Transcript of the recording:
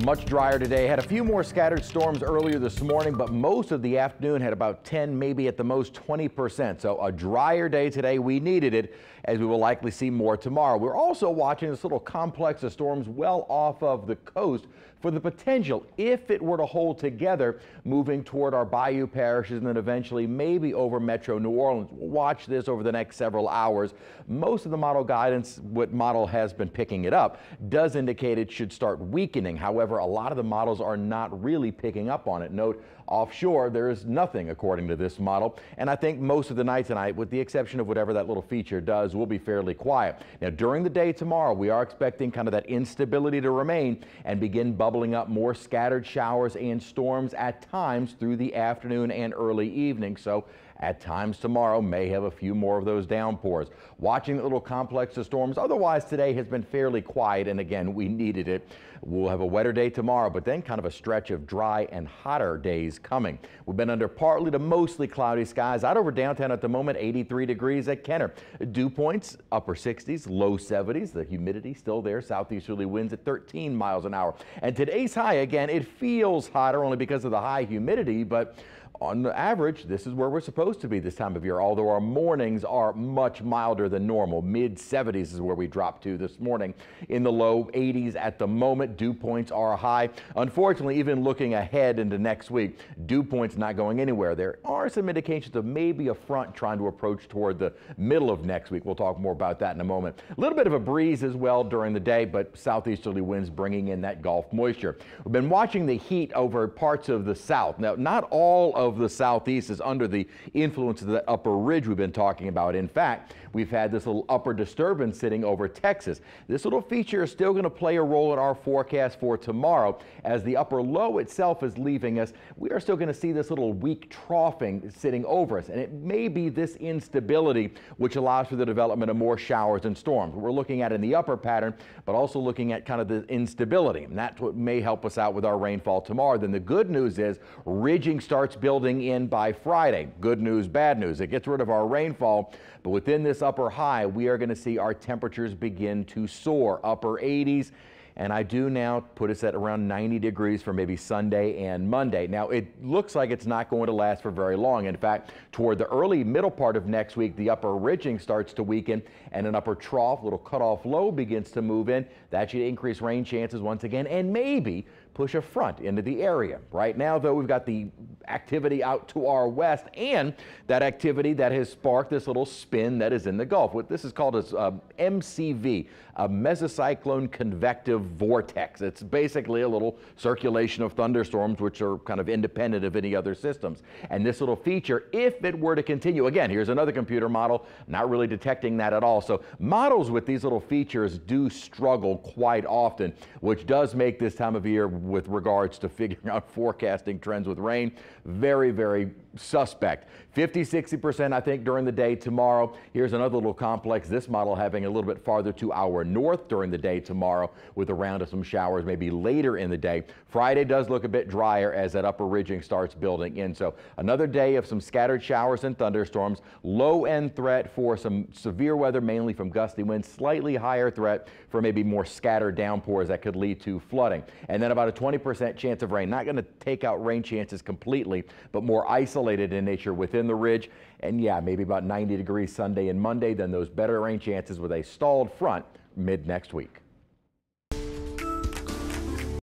Much drier today. Had a few more scattered storms earlier this morning, but most of the afternoon had about 10, maybe at the most 20%. So a drier day today. We needed it, as we will likely see more tomorrow. We're also watching this little complex of storms well off of the coast for the potential, if it were to hold together, moving toward our bayou parishes and then eventually maybe over metro New Orleans. We'll watch this over the next several hours. Most of the model guidance, what model has been picking it up, does indicate it should start weakening. However, a lot of the models are not really picking up on it. Note, offshore, there is nothing according to this model. And I think most of the night tonight, with the exception of whatever that little feature does, will be fairly quiet. Now, during the day tomorrow, we are expecting kind of that instability to remain and begin bubbling up more scattered showers and storms at times through the afternoon and early evening. So at times tomorrow may have a few more of those downpours. Watching the little complex of storms. Otherwise, today has been fairly quiet, and again, we needed it. We'll have a wetter day tomorrow, but then kind of a stretch of dry and hotter days coming. We've been under partly to mostly cloudy skies out over downtown at the moment. 83 degrees at Kenner. Dew points upper 60s, low 70s. The humidity still there. Southeasterly winds at 13 miles an hour. And today's high, again, it feels hotter only because of the high humidity, but on average, this is where we're supposed to be this time of year, although our mornings are much milder than normal. Mid 70s is where we dropped to this morning. In the low 80s at the moment. Dew points are high. Unfortunately, even looking ahead into next week, dew points not going anywhere. There are some indications of maybe a front trying to approach toward the middle of next week. We'll talk more about that in a moment. A little bit of a breeze as well during the day, but southeasterly winds bringing in that Gulf moisture. We've been watching the heat over parts of the south. Now, not all of the southeast is under the influence of the upper ridge we've been talking about. In fact, we've had this little upper disturbance sitting over Texas. This little feature is still going to play a role in our forecast for tomorrow. As the upper low itself is leaving us, we are still going to see this little weak troughing sitting over us, and it may be this instability which allows for the development of more showers and storms. We're looking at in the upper pattern, but also looking at kind of the instability, and that's what may help us out with our rainfall tomorrow. Then the good news is ridging starts building in by Friday. Good news, bad news. It gets rid of our rainfall, but within this upper high, we are going to see our temperatures begin to soar. Upper 80s. And I do now put us at around 90 degrees for maybe Sunday and Monday. Now, it looks like it's not going to last for very long. In fact, toward the early middle part of next week, the upper ridging starts to weaken and an upper trough, little cutoff low begins to move in. That should increase rain chances once again and maybe push a front into the area. Right now, though, we've got the activity out to our west and that activity that has sparked this little spin that is in the Gulf. What this is called is MCV, a mesocyclone convective vortex. It's basically a little circulation of thunderstorms which are kind of independent of any other systems. And this little feature, if it were to continue, again, here's another computer model, not really detecting that at all. So models with these little features do struggle quite often, which does make this time of year with regards to figuring out forecasting trends with rain very, very suspect. 50–60% I think during the day tomorrow. Here's another little complex, this model having a little bit farther to our north during the day tomorrow with a round of some showers maybe later in the day. Friday does look a bit drier as that upper ridging starts building in. So another day of some scattered showers and thunderstorms. Low end threat for some severe weather, mainly from gusty winds. Slightly higher threat for maybe more scattered downpours that could lead to flooding. And then about a 20% chance of rain. Not going to take out rain chances completely, but more isolated in nature within the ridge. And yeah, maybe about 90 degrees Sunday and Monday, then those better rain chances with a stalled front mid next week.